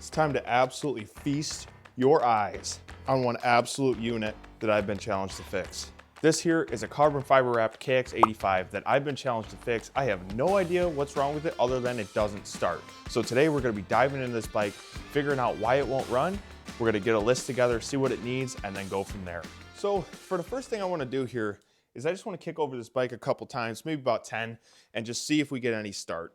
It's time to absolutely feast your eyes on one absolute unit that I've been challenged to fix. This here is a carbon fiber wrapped KX85 that I've been challenged to fix. I have no idea what's wrong with it other than it doesn't start. So today we're gonna be diving into this bike, figuring out why it won't run. We're gonna get a list together, see what it needs, and then go from there. So for the first thing I wanna do here is I just wanna kick over this bike a couple times, maybe about 10, and just see if we get any start.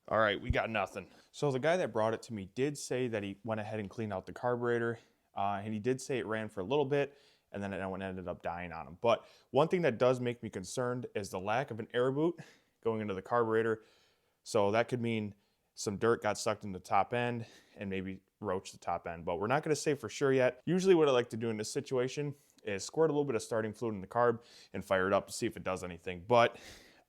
All right, we got nothing. So the guy that brought it to me did say that he went ahead and cleaned out the carburetor, and he did say it ran for a little bit, and then it ended up dying on him. But one thing that does make me concerned is the lack of an air boot going into the carburetor. So that could mean some dirt got sucked in the top end and maybe roached the top end, but we're not gonna say for sure yet. Usually what I like to do in this situation is squirt a little bit of starting fluid in the carb and fire it up to see if it does anything. But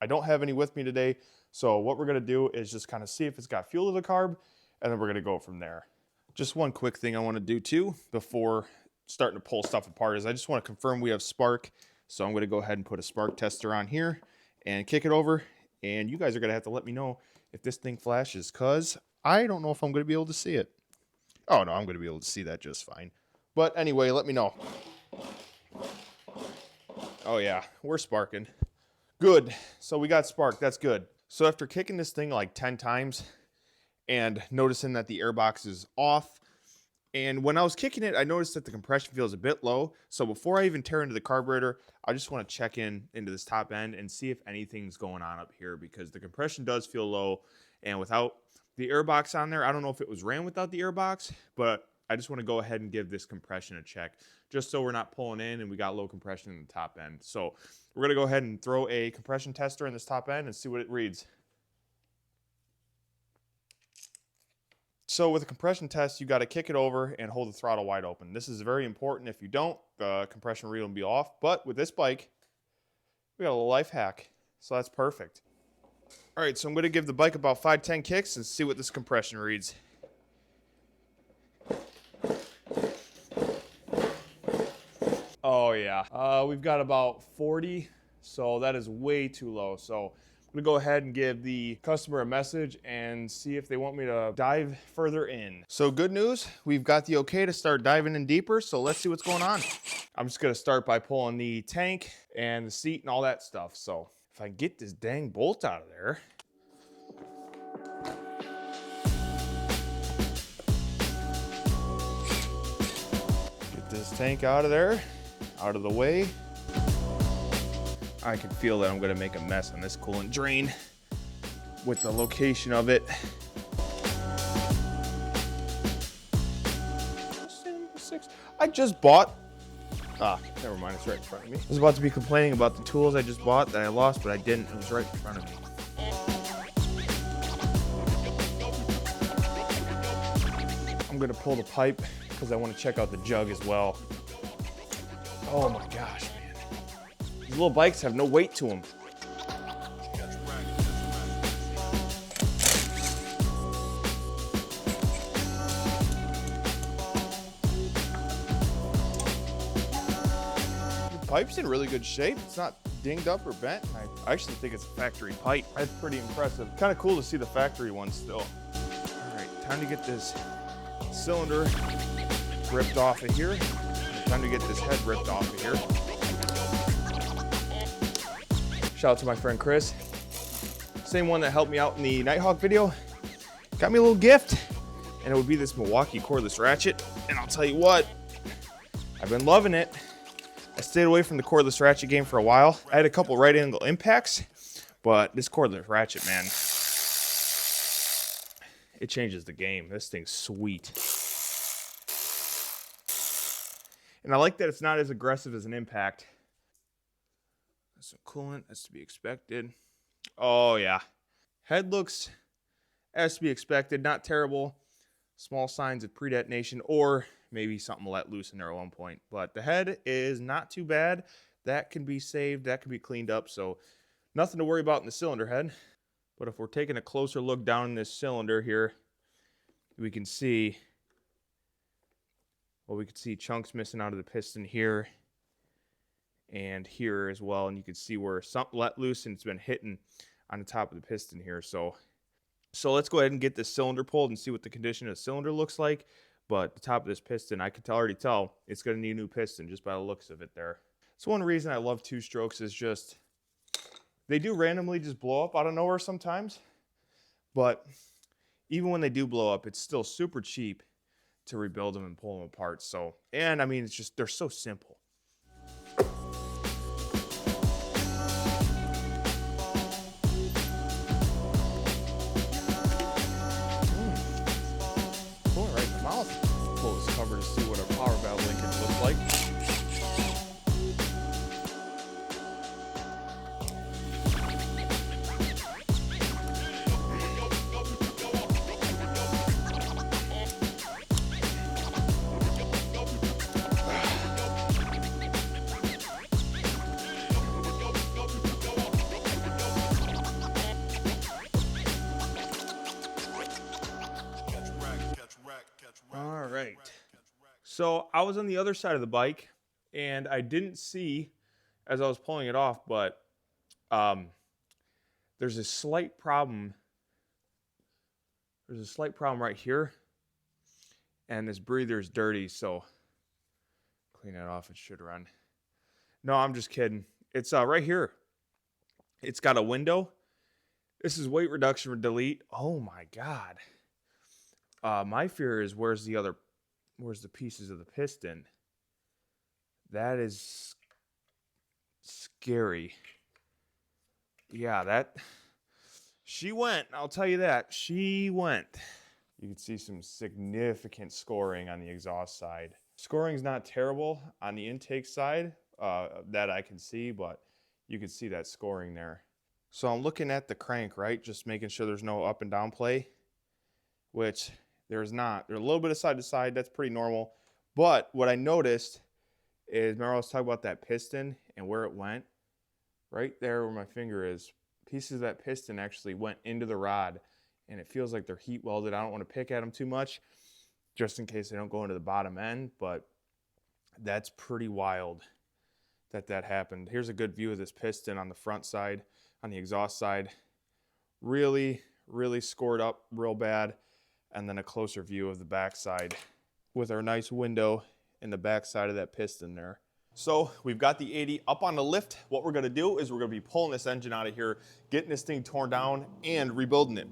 I don't have any with me today. So what we're gonna do is just kind of see if it's got fuel to the carb, and then we're gonna go from there. Just one quick thing I wanna do too, before starting to pull stuff apart, is I just wanna confirm we have spark. So I'm gonna go ahead and put a spark tester on here and kick it over. And you guys are gonna have to let me know if this thing flashes, cause I don't know if I'm gonna be able to see it. Oh no, I'm gonna be able to see that just fine. But anyway, let me know. Oh yeah, we're sparking. Good, so we got spark, that's good. So after kicking this thing like 10 times and noticing that the airbox is off, and when I was kicking it, I noticed that the compression feels a bit low. So before I even tear into the carburetor, I just want to check into this top end and see if anything's going on up here, because the compression does feel low. And without the airbox on there, I don't know if it was ran without the airbox, but I just want to go ahead and give this compression a check, just so we're not pulling in and we got low compression in the top end. So we're going to go ahead and throw a compression tester in this top end and see what it reads. So with a compression test, you got to kick it over and hold the throttle wide open. This is very important. If you don't, the compression read will be off. But with this bike, we got a little life hack. So that's perfect. All right, so I'm going to give the bike about 5-10 kicks and see what this compression reads. Oh yeah, we've got about 40, so that is way too low. So I'm gonna go ahead and give the customer a message and see if they want me to dive further in. So good news, we've got the okay to start diving in deeper, so let's see what's going on. I'm just gonna start by pulling the tank and the seat and all that stuff. So if I can get this dang bolt out of there. Get this tank out of there. Out of the way. I can feel that I'm going to make a mess on this coolant drain with the location of it. I just bought, never mind, it's right in front of me. I was about to be complaining about the tools I just bought that I lost, but I didn't. It was right in front of me. I'm going to pull the pipe because I want to check out the jug as well. Oh my gosh, man. These little bikes have no weight to them. The pipe's in really good shape. It's not dinged up or bent. I actually think it's a factory pipe. That's pretty impressive. Kind of cool to see the factory one still. All right, time to get this cylinder ripped off of here. Time to get this head ripped off of here. Shout out to my friend Chris. Same one that helped me out in the Nighthawk video. Got me a little gift, and it would be this Milwaukee cordless ratchet. And I'll tell you what, I've been loving it. I stayed away from the cordless ratchet game for a while. I had a couple right angle impacts, but this cordless ratchet, man, it changes the game. This thing's sweet. And I like that it's not as aggressive as an impact. That's some coolant, that's to be expected. Oh yeah. Head looks as to be expected, not terrible. Small signs of pre-detonation, or maybe something let loose in there at one point. But the head is not too bad. That can be saved, that can be cleaned up. So nothing to worry about in the cylinder head. But if we're taking a closer look down in this cylinder here, we can see, well, we could see chunks missing out of the piston here and here as well. And you can see where something let loose and it's been hitting on the top of the piston here. So let's go ahead and get this cylinder pulled and see what the condition of the cylinder looks like. But the top of this piston, I can already tell it's going to need a new piston just by the looks of it there. So one reason I love two strokes is just they do randomly just blow up out of nowhere sometimes. But even when they do blow up, it's still super cheap to rebuild them and pull them apart. So, and I mean, it's just, they're so simple. Cool, right in the mouth. Pull this cover to see what our power valve linkage looks like. All right. So I was on the other side of the bike and I didn't see as I was pulling it off, but there's a slight problem. There's a slight problem right here. And this breather is dirty, so clean that off. It should run. No, I'm just kidding. It's right here. It's got a window. This is weight reduction or delete. Oh my God. My fear is where's the pieces of the piston? That is scary. Yeah, she went. I'll tell you that. She went. You can see some significant scoring on the exhaust side. Scoring's not terrible on the intake side that I can see, but you can see that scoring there. So I'm looking at the crank, right? Just making sure there's no up and down play, which there's not. There's a little bit of side to side. That's pretty normal. But what I noticed is, remember I was talking about that piston and where it went? Right there where my finger is. Pieces of that piston actually went into the rod, and it feels like they're heat welded. I don't want to pick at them too much just in case they don't go into the bottom end, but that's pretty wild that happened. Here's a good view of this piston on the front side, on the exhaust side. Really, really scored up real bad. And then a closer view of the back side with our nice window in the back side of that piston there. So we've got the 80 up on the lift. What we're gonna do is we're gonna be pulling this engine out of here, getting this thing torn down and rebuilding it.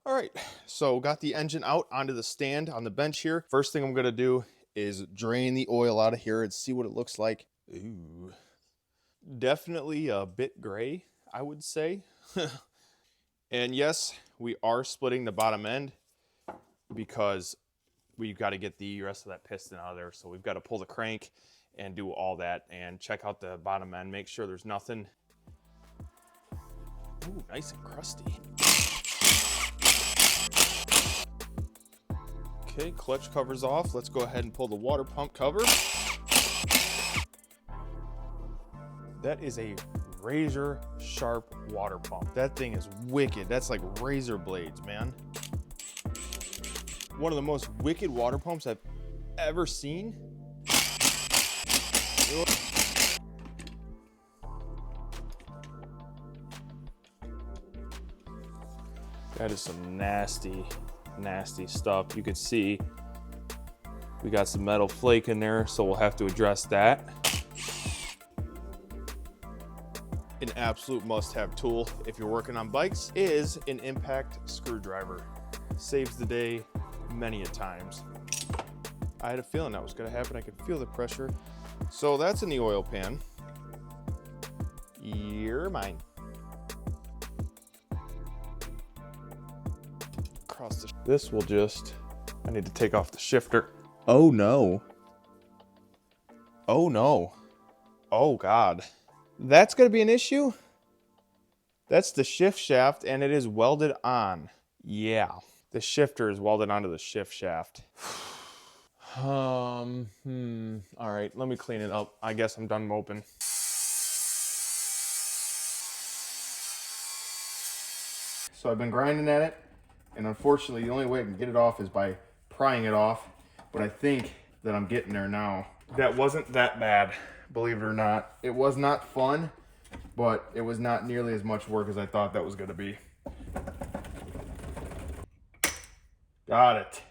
All right, so got the engine out onto the stand on the bench here. First thing I'm gonna do is drain the oil out of here and see what it looks like. Ooh, definitely a bit gray, I would say. And yes, we are splitting the bottom end because we've got to get the rest of that piston out of there. So we've got to pull the crank and do all that and check out the bottom end, make sure there's nothing. Ooh, nice and crusty. Okay, clutch cover's off. Let's go ahead and pull the water pump cover. That is a razor sharp water pump. That thing is wicked. That's like razor blades, man. One of the most wicked water pumps I've ever seen. That is some nasty, nasty stuff. You could see we got some metal flake in there, so we'll have to address that. An absolute must-have tool if you're working on bikes is an impact screwdriver. Saves the day many a times. I had a feeling that was going to happen. I could feel the pressure. So that's in the oil pan. You're mine. Across the. This will just. I need to take off the shifter. Oh no. Oh no. Oh God. That's going to be an issue? That's the shift shaft, and it is welded on. Yeah, the shifter is welded onto the shift shaft. All right, let me clean it up. I guess I'm done moping. So I've been grinding at it, and unfortunately the only way I can get it off is by prying it off, but I think that I'm getting there now. That wasn't that bad, believe it or not. It was not fun, but it was not nearly as much work as I thought that was gonna be. Got it.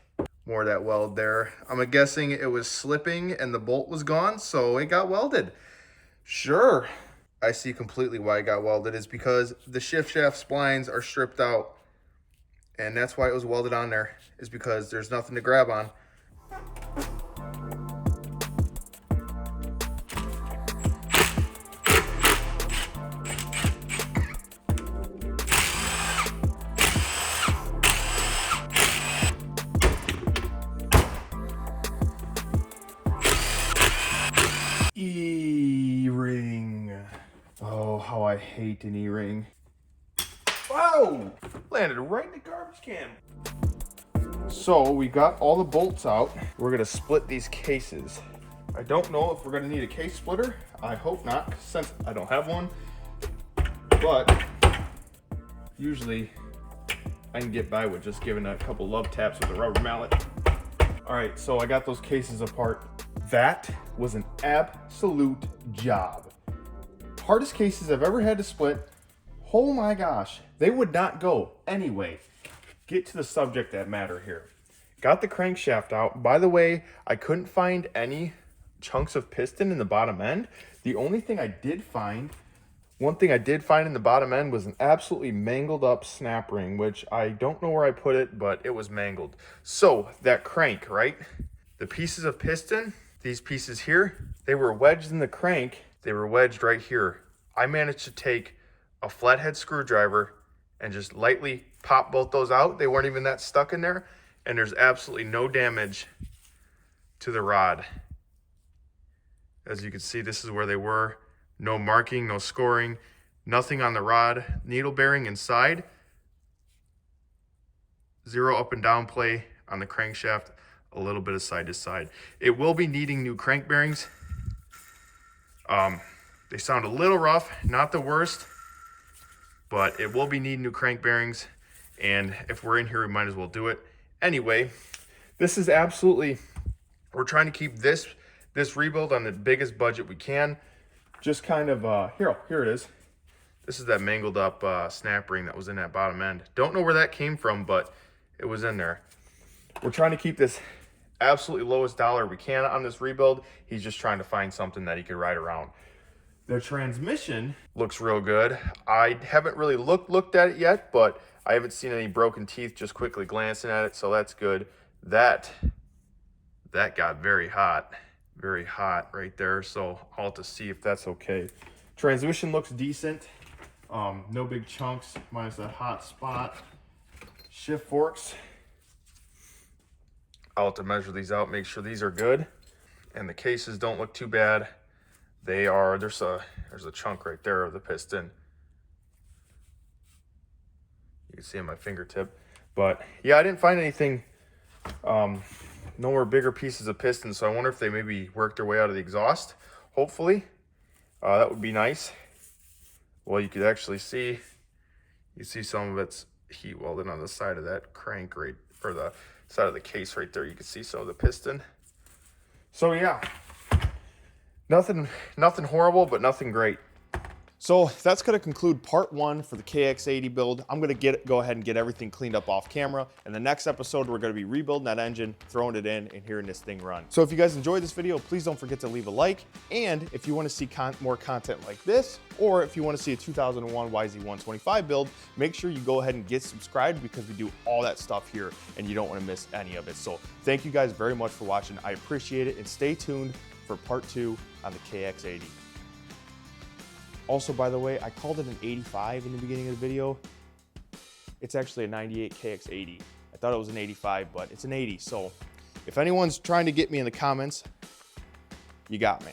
More of that weld there. I'm guessing it was slipping and the bolt was gone, so it got welded. Sure. I see completely why it got welded. It's because the shift shaft splines are stripped out, and that's why it was welded on there, is because there's nothing to grab on. E-ring. Oh, how I hate an E-ring. Whoa! Landed right in the garbage can. So we got all the bolts out. We're gonna split these cases. I don't know if we're gonna need a case splitter. I hope not, since I don't have one. But usually I can get by with just giving a couple love taps with a rubber mallet. All right, so I got those cases apart. That was an absolute job. Hardest cases I've ever had to split. Oh my gosh, they would not go. Anyway, get to the subject that matter here. Got the crankshaft out. By the way, I couldn't find any chunks of piston in the bottom end. The only thing I did find, one thing I did find in the bottom end was an absolutely mangled up snap ring, which I don't know where I put it, but it was mangled. So that crank, right? The pieces of piston, these pieces here, they were wedged in the crank. They were wedged right here. I managed to take a flathead screwdriver and just lightly pop both those out. They weren't even that stuck in there, and there's absolutely no damage to the rod. As you can see, this is where they were. No marking, no scoring, nothing on the rod. Needle bearing inside. Zero up and down play on the crankshaft, a little bit of side to side. It will be needing new crank bearings. They sound a little rough, not the worst, but it will be needing new crank bearings. And if we're in here, we might as well do it. Anyway, this is absolutely, we're trying to keep this rebuild on the biggest budget we can. Just kind of, here it is. This is that mangled up snap ring that was in that bottom end. Don't know where that came from, but it was in there. We're trying to keep this absolutely lowest dollar we can on this rebuild. He's just trying to find something that he could ride around. The transmission looks real good. I haven't really looked at it yet, but I haven't seen any broken teeth just quickly glancing at it, so that's good. That got very hot right there, so I'll have to see if that's okay. Transmission looks decent. No big chunks, minus that hot spot. Shift forks, I'll have to measure these out, make sure these are good. And the cases don't look too bad. They are, there's a chunk right there of the piston. You can see on my fingertip. But yeah, I didn't find anything, no more bigger pieces of piston, so I wonder if they maybe worked their way out of the exhaust, hopefully. That would be nice. Well, you could actually see, you see some of its heat welded on the side of that crank right, or the side of the case right there. You can see some of the piston. So yeah, nothing horrible, but nothing great. So that's going to conclude part 1 for the KX80 build. I'm going to go ahead and get everything cleaned up off camera. And the next episode, we're going to be rebuilding that engine, throwing it in, and hearing this thing run. So if you guys enjoyed this video, please don't forget to leave a like. And if you want to see more content like this, or if you want to see a 2001 YZ125 build, make sure you go ahead and get subscribed, because we do all that stuff here and you don't want to miss any of it. So thank you guys very much for watching. I appreciate it, and stay tuned for part 2 on the KX80. Also, by the way, I called it an 85 in the beginning of the video. It's actually a 98 KX80. I thought it was an 85, but it's an 80. So if anyone's trying to get me in the comments, you got me.